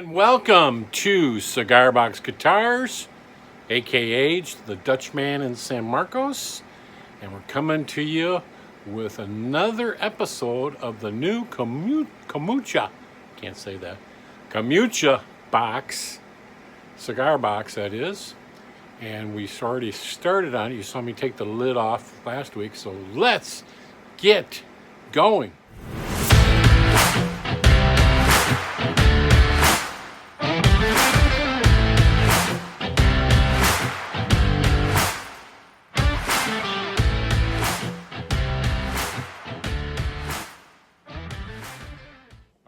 And welcome to Cigar Box Guitars, aka the Dutchman in San Marcos, and we're coming to you with another episode of the new Camacho, can't say that, Camacho box, cigar box that is, and we already started on it. You saw me take the lid off last week, so let's get going.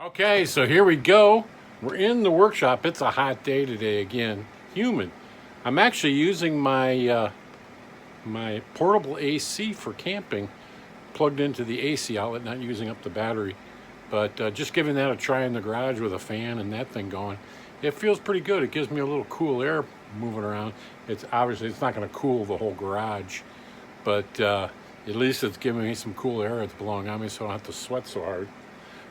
Okay, so here we go. We're in the workshop. It's a hot day today again, humid. I'm actually using my my portable AC for camping, plugged into the AC outlet, not using up the battery, but just giving that a try in the garage with a fan and that thing going. It feels pretty good. It gives me a little cool air moving around. It's obviously it's not going to cool the whole garage, but at least it's giving me some cool air that's blowing on me, so I don't have to sweat so hard.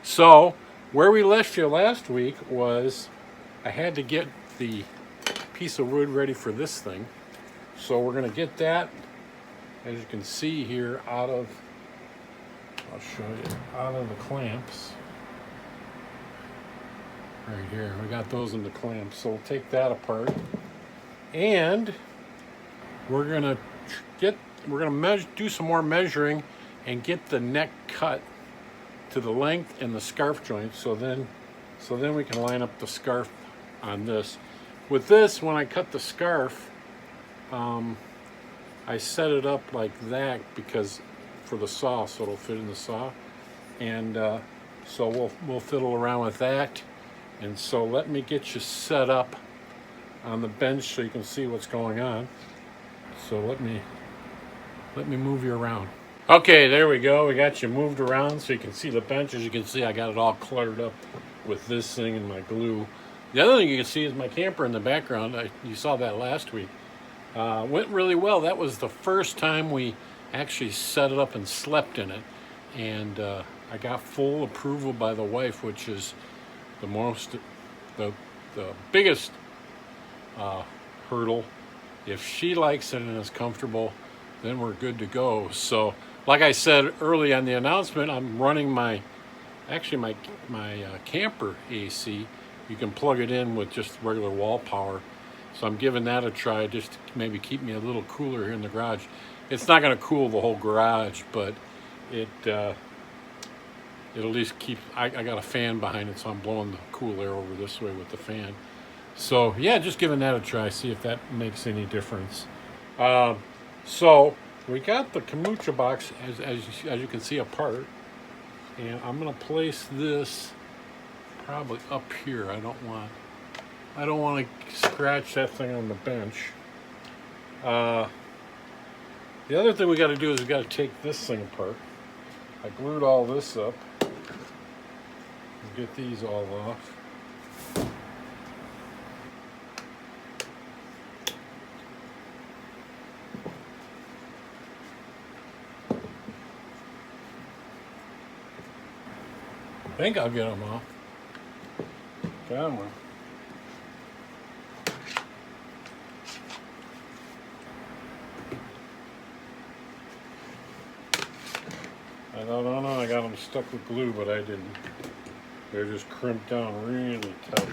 So where we left you last week was I had to get the piece of wood ready for this thing. So we're going to get that, as you can see here, out of, I'll show you, out of the clamps. Right here, we got those in the clamps. So we'll take that apart. And we're going to do some more measuring and get the neck cut to the length and the scarf joint, so then we can line up the scarf on this. With this, when I cut the scarf, I set it up like that because for the saw, so it'll fit in the saw, and so we'll fiddle around with that. And so let me get you set up on the bench so you can see what's going on. So let me move you around. Okay, there we go. We got you moved around so you can see the bench. As you can see, I got it all cluttered up with this thing and my glue. The other thing you can see is my camper in the background. You saw that last week. Went really well. That was the first time we actually set it up and slept in it. And I got full approval by the wife, which is the biggest hurdle. If she likes it and is comfortable, then we're good to go. So, like I said early on the announcement, I'm running my camper AC. You can plug it in with just regular wall power. So I'm giving that a try just to maybe keep me a little cooler here in the garage. It's not going to cool the whole garage, but it'll at least keep, I got a fan behind it, so I'm blowing the cool air over this way with the fan. So yeah, just giving that a try, see if that makes any difference. So we got the Camacho box, as you can see, apart, and I'm going to place this probably up here. I don't want to scratch that thing on the bench. The other thing we got to do is we got to take this thing apart. I glued all this up. Get these all off. I think I'll get them off. Come on. I don't know, I got them stuck with glue, but I didn't. They're just crimped down really tight.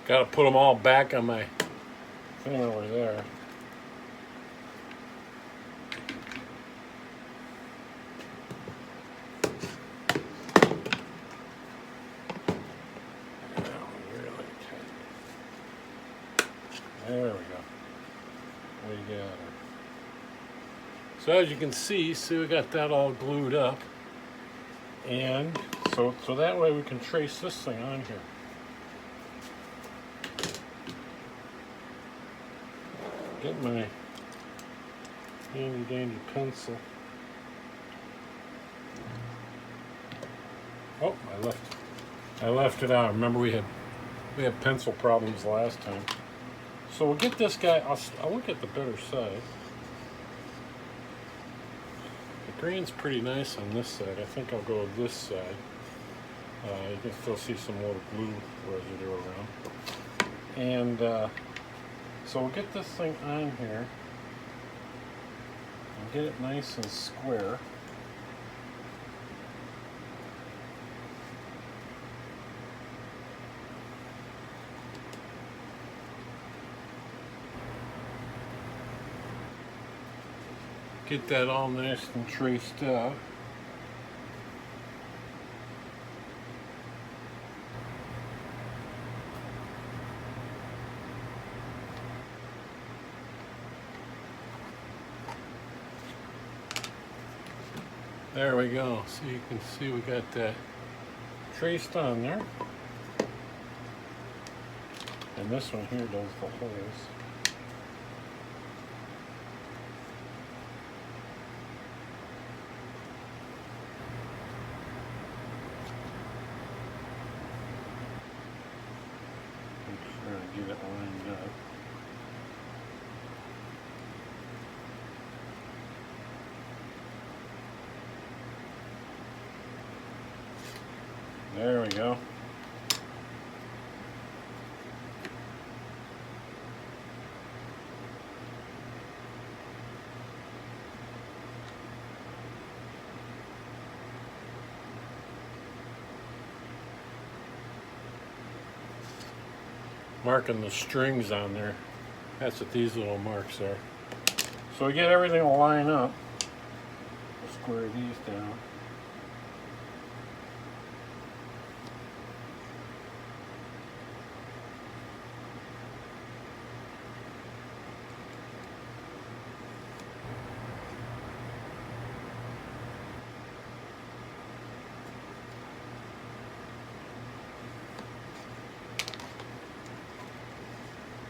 Got to put them all back on my thing over there. There we go. We got her. So as you can see we got that all glued up, and so that way we can trace this thing on here. Get my handy dandy pencil. Oh, I left it out. Remember we had pencil problems last time. So we'll get this guy. I'll look at the better side. The grain's pretty nice on this side. I think I'll go with this side. You can still see some little glue residue around. And so we'll get this thing on here and get it nice and square. Get that all nice and traced out. There we go. So you can see we got that traced on there. And this one here does the holes. Get it lined up. There we go. Marking the strings on there. That's what these little marks are. So we get everything to line up. We'll square these down.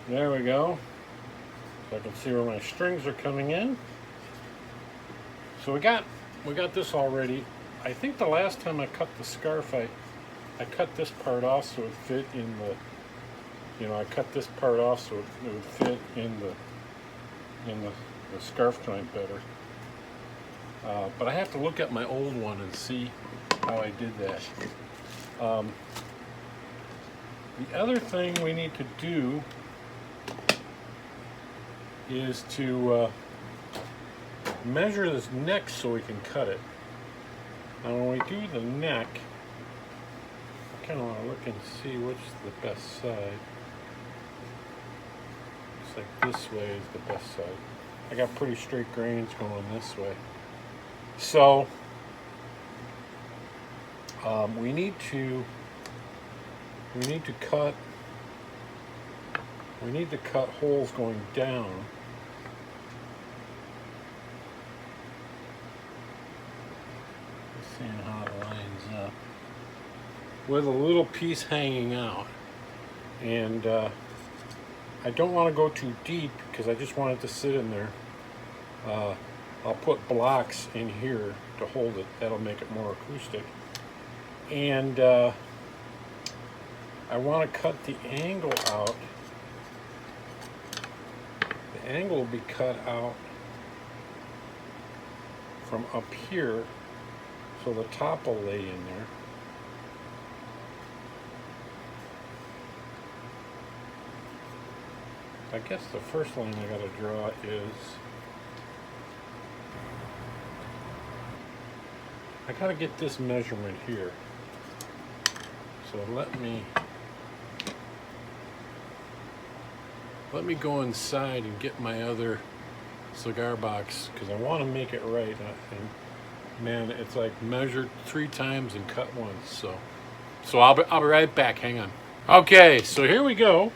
There we go. So I can see where my strings are coming in. So we got this all ready. I think the last time I cut the scarf, I cut this part off so it fit in the, I cut this part off so it would fit in the scarf joint better. But I have to look at my old one and see how I did that. The other thing we need to do is to measure this neck so we can cut it. Now when we do the neck, I kind of want to look and see which is the best side. Looks like this way is the best side. I got pretty straight grains going this way. So we need to cut holes going down. Seeing how it lines up with a little piece hanging out, and I don't want to go too deep because I just want it to sit in there. I'll put blocks in here to hold it. That'll make it more acoustic. And I want to cut the angle out. The angle will be cut out from up here, so the top will lay in there. I guess the first line I gotta draw is, I gotta get this measurement here. So let me go inside and get my other cigar box because I want to make it right. And man, it's like measured 3 times and cut once. So I'll be right back. Hang on. Okay, so here we go.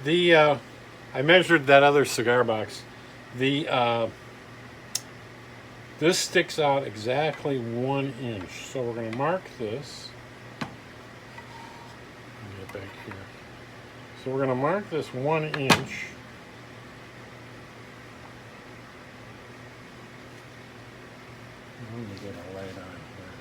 I measured that other cigar box. This sticks out exactly 1 inch. So we're going to mark this. Let me get back here. So we're going to mark this 1 inch. Let me get a light on here.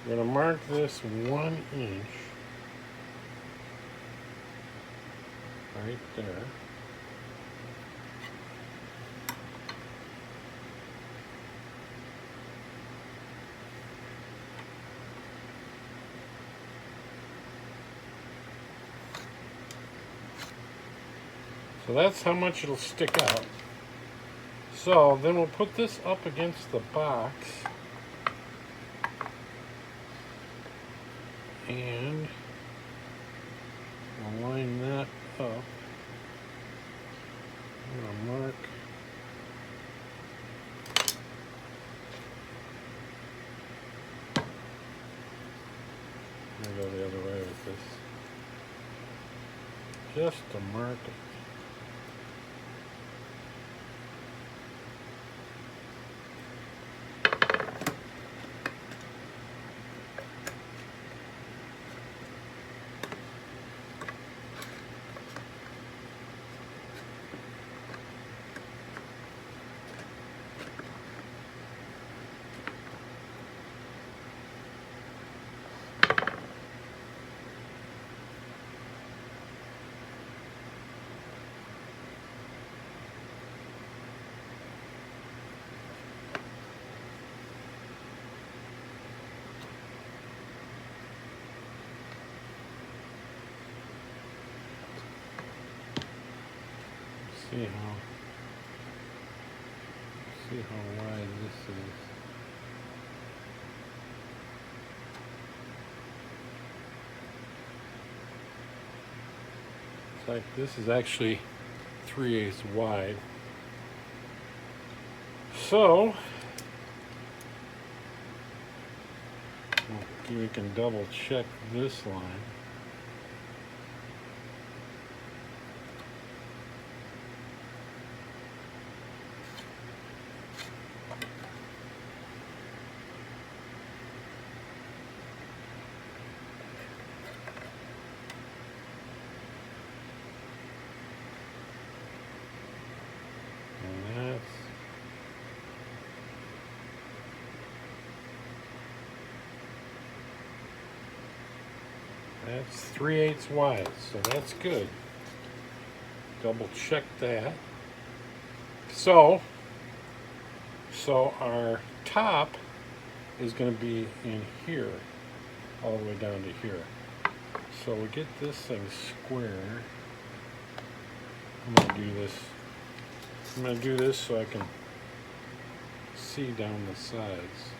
I'm going to mark this 1 inch right there. So that's how much it'll stick out. So then we'll put this up against the box and we'll line that up. I'm going to mark I'm going to go the other way with this. Just to mark it. See how wide this is. It's like this is actually 3/8 wide. So we can double check this line. That's 3/8 wide, so that's good. Double check that. So our top is going to be in here, all the way down to here. So we get this thing square. I'm going to do this. I'm going to do this so I can see down the sides.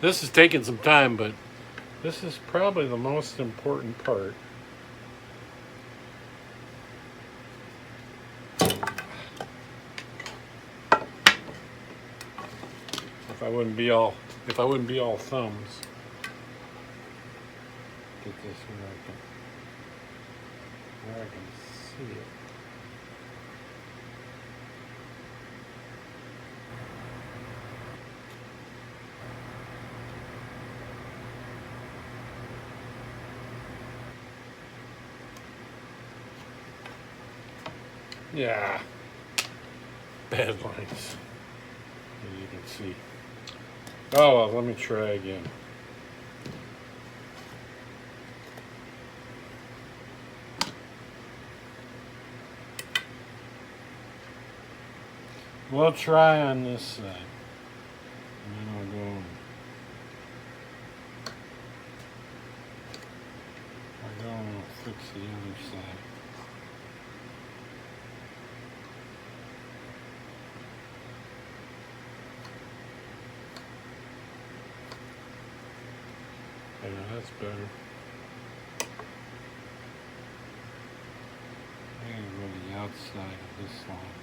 This is taking some time, but this is probably the most important part. If I wouldn't be all thumbs. Get this where I can see it. Yeah, bad lines, as you can see. Oh well, let me try again. We'll try on this side, and then I'll go. I'll go and fix the other side. Yeah, that's better. I'm going to go to the outside of this line.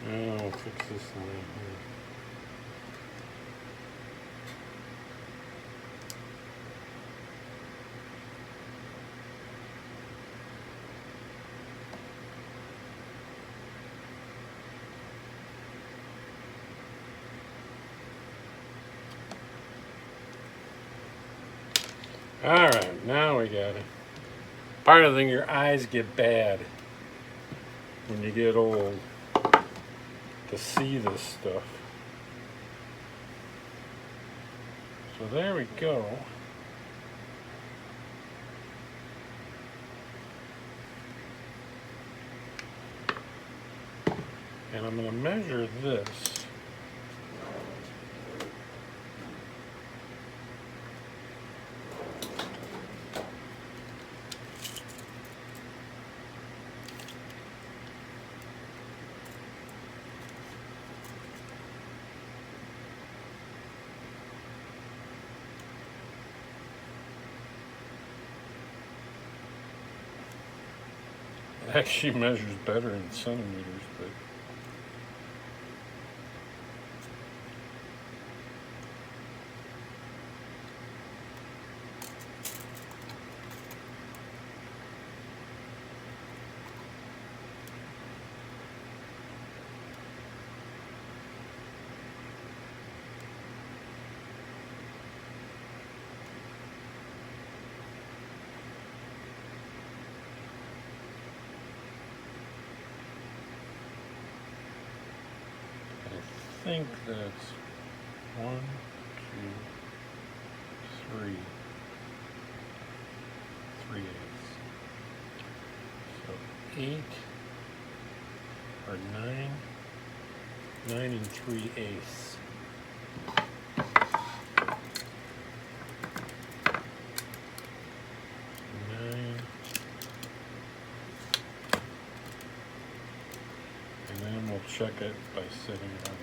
And I'll fix this line here. Alright, now we got it. Part of the thing, your eyes get bad when you get old to see this stuff. So there we go. And I'm going to measure this. It actually measures better in centimeters, but I think that's 1, 2, 3, 3/8. So 8 or 9, 9 3/8. And then we'll check it by setting it on.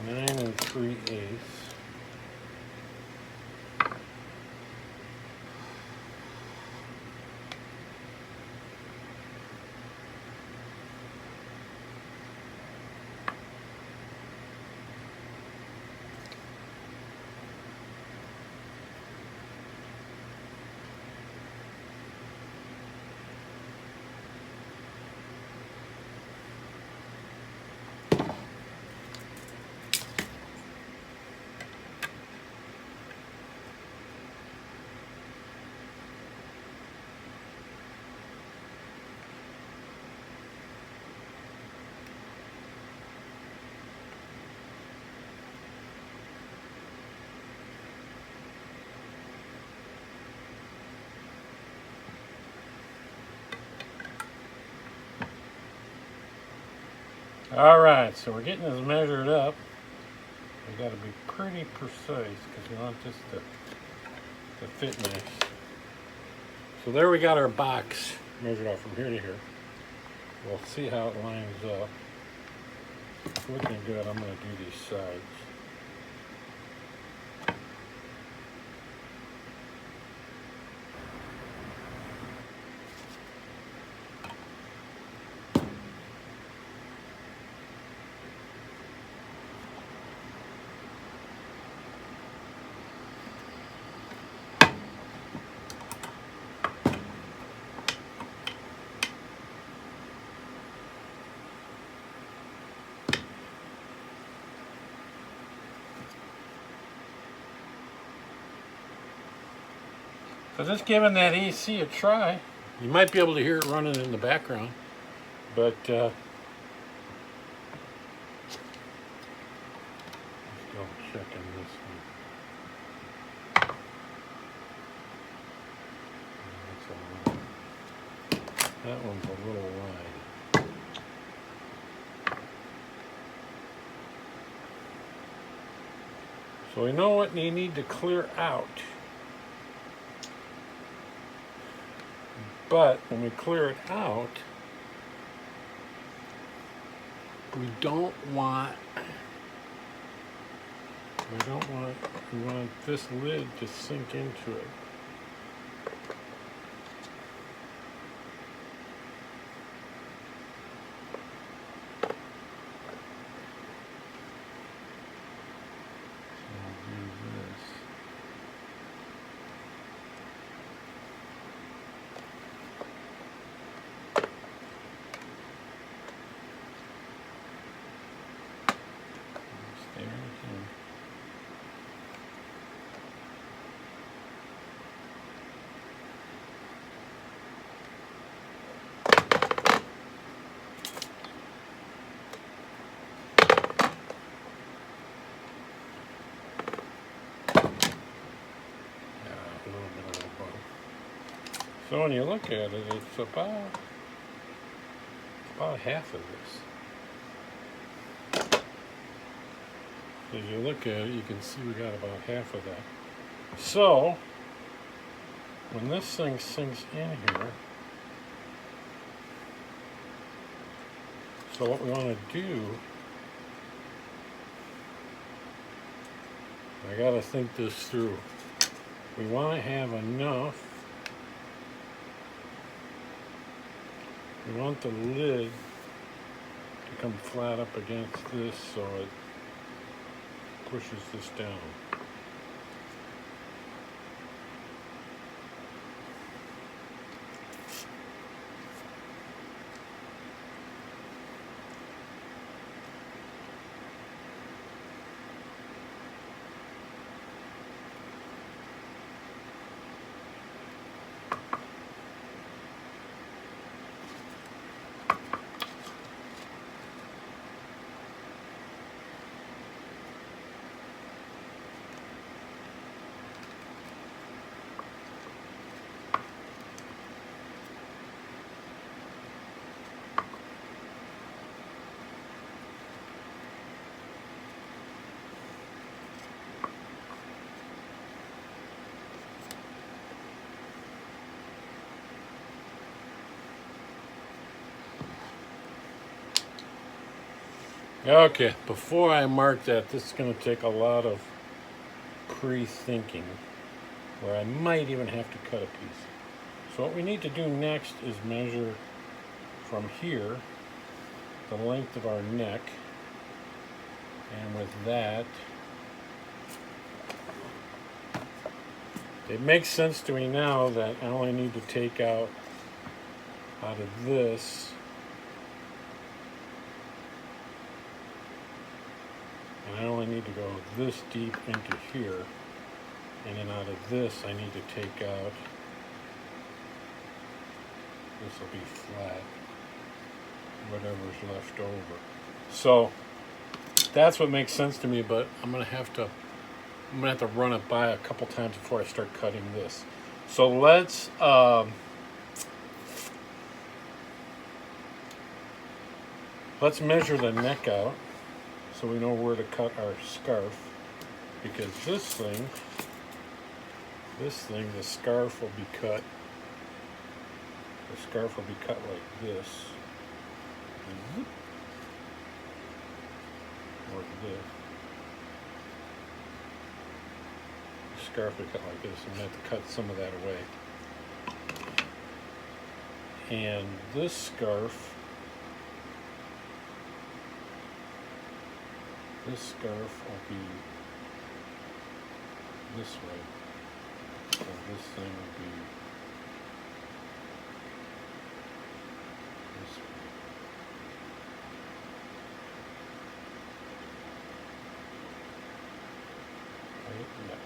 Nine 3/8. Alright, so we're getting this measured up. We got to be pretty precise because we want this to fit nice. So there we got our box measured out from here to here. We'll see how it lines up. It's looking good. I'm going to do these sides. So just giving that AC a try. You might be able to hear it running in the background, but let's go checking this one. That one's a little wide. So we know what you need to clear out. But when we clear it out, we want this lid to sink into it. So when you look at it, it's about half of this. As you look at it, you can see we got about half of that. So when this thing sinks in here, so what we want to do, I got to think this through. We want to have enough. We want the lid to come flat up against this so it pushes this down. Okay, before I mark that, this is going to take a lot of pre-thinking, where I might even have to cut a piece. So what we need to do next is measure from here the length of our neck, and with that, it makes sense to me now that I only need to take out of this and I only need to go this deep into here, and then out of this I need to take out, this will be flat, whatever's left over. So that's what makes sense to me, but I'm gonna have to run it by a couple times before I start cutting this. So let's measure the neck out so we know where to cut our scarf, because this thing, the scarf will be cut. The scarf will be cut like this, or this. The scarf will be cut like this. I'm going to have to cut some of that away. And this scarf will be this way. So this thing will be this way. Right? Yeah.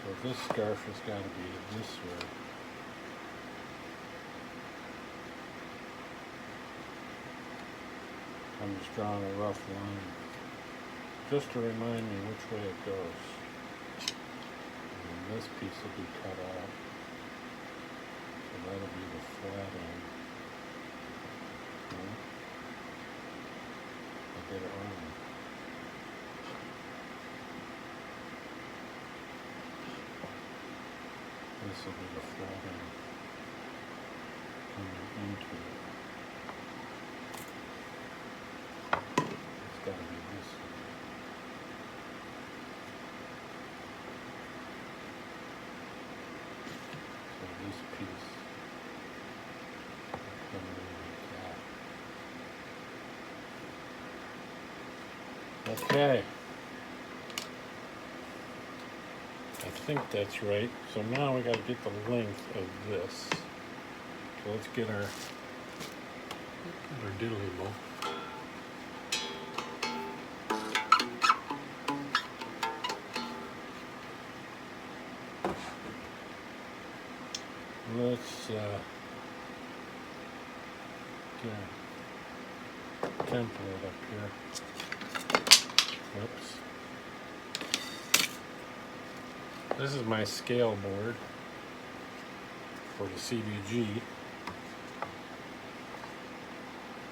So this scarf has got to be this way. I'm just drawing a rough line just to remind me which way it goes. And this piece will be cut off. So that'll be the flat end. Okay. I get it wrong. This will be the flat end coming into it. It's got to be this way. So this piece will come in like that. Okay. I think that's right. So now we got to get the length of this. So let's get our diddly bow. Let's get a template up here. Oops. This is my scale board. for the CBG.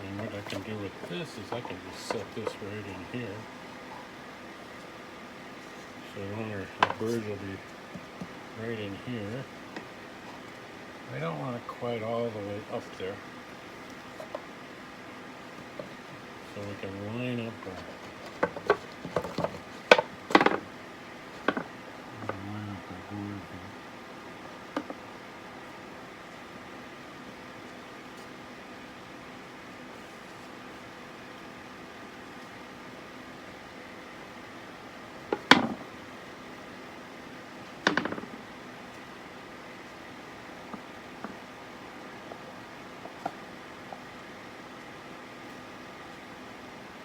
And what I can do with this is I can just set this right in here. So the birds will be right in here. I don't want it quite all the way up there. So we can line up our board here.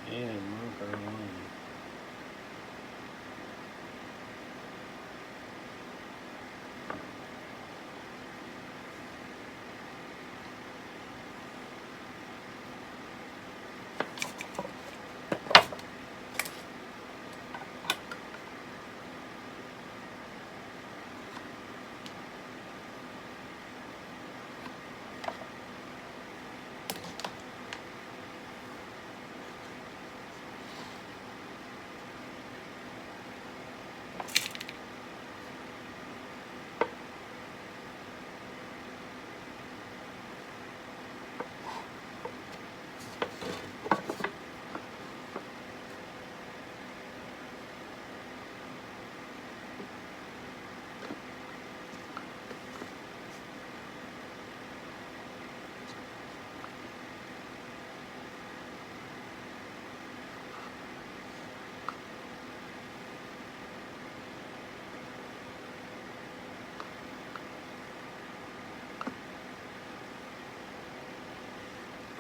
And mark our line.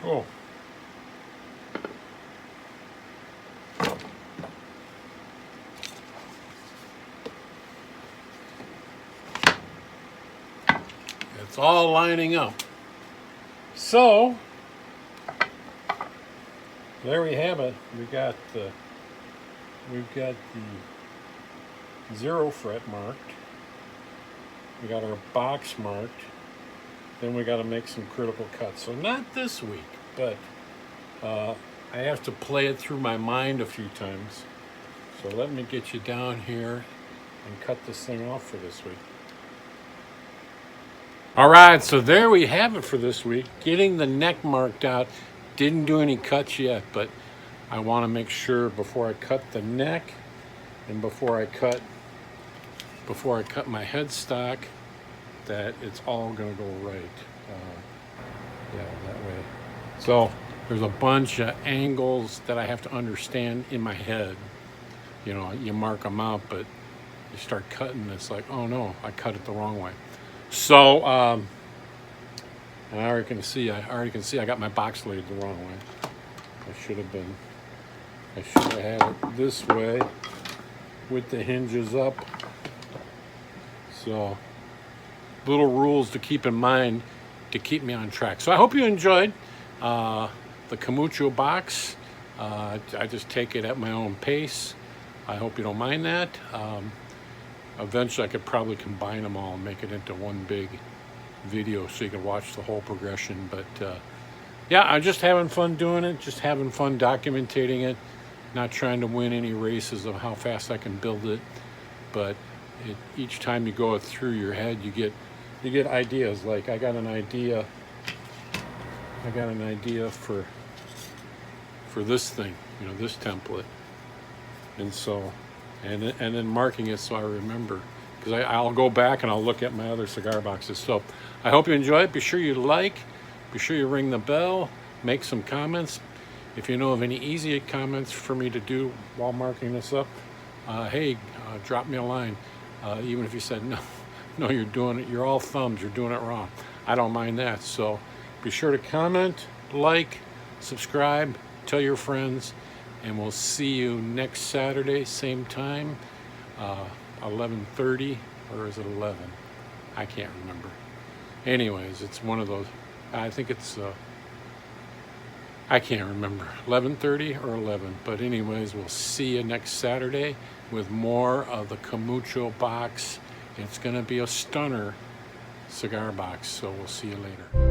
Cool. It's all lining up. So there we have it. We've got the 0 fret marked. We got our box marked. Then we got to make some critical cuts. So not this week, but I have to play it through my mind a few times. So let me get you down here and cut this thing off for this week. All right, so there we have it for this week. Getting the neck marked out. Didn't do any cuts yet, but I want to make sure before I cut the neck and before I cut my headstock that it's all going to go right. Yeah, that way. So there's a bunch of angles that I have to understand in my head. You know, you mark them out, but you start cutting, it's like, oh no, I cut it the wrong way. So, and I already can see I got my box laid the wrong way. I should have had it this way with the hinges up. So, little rules to keep in mind to keep me on track. So I hope you enjoyed the Camacho box. I just take it at my own pace. I hope you don't mind that. Eventually I could probably combine them all and make it into one big video so you can watch the whole progression. But yeah, I'm just having fun doing it, just having fun documenting it, not trying to win any races of how fast I can build it. But each time you go it through your head, you get ideas. Like I got an idea for this thing, you know, this template, and so and then marking it so I remember, because I'll go back and I'll look at my other cigar boxes. So I hope you enjoy it. Be sure you be sure you ring the bell, make some comments. If you know of any easy comments for me to do while marking this up, hey, drop me a line. Even if you said no, you're doing it, you're all thumbs, you're doing it wrong. I don't mind that. So be sure to comment, like, subscribe, tell your friends, and we'll see you next Saturday, same time, 11:30, or is it 11? I can't remember. Anyways, it's one of those. I think it's, I can't remember, 11:30 or 11. But anyways, we'll see you next Saturday with more of the Camacho box. It's going to be a stunner. cigar box. So we'll see you later.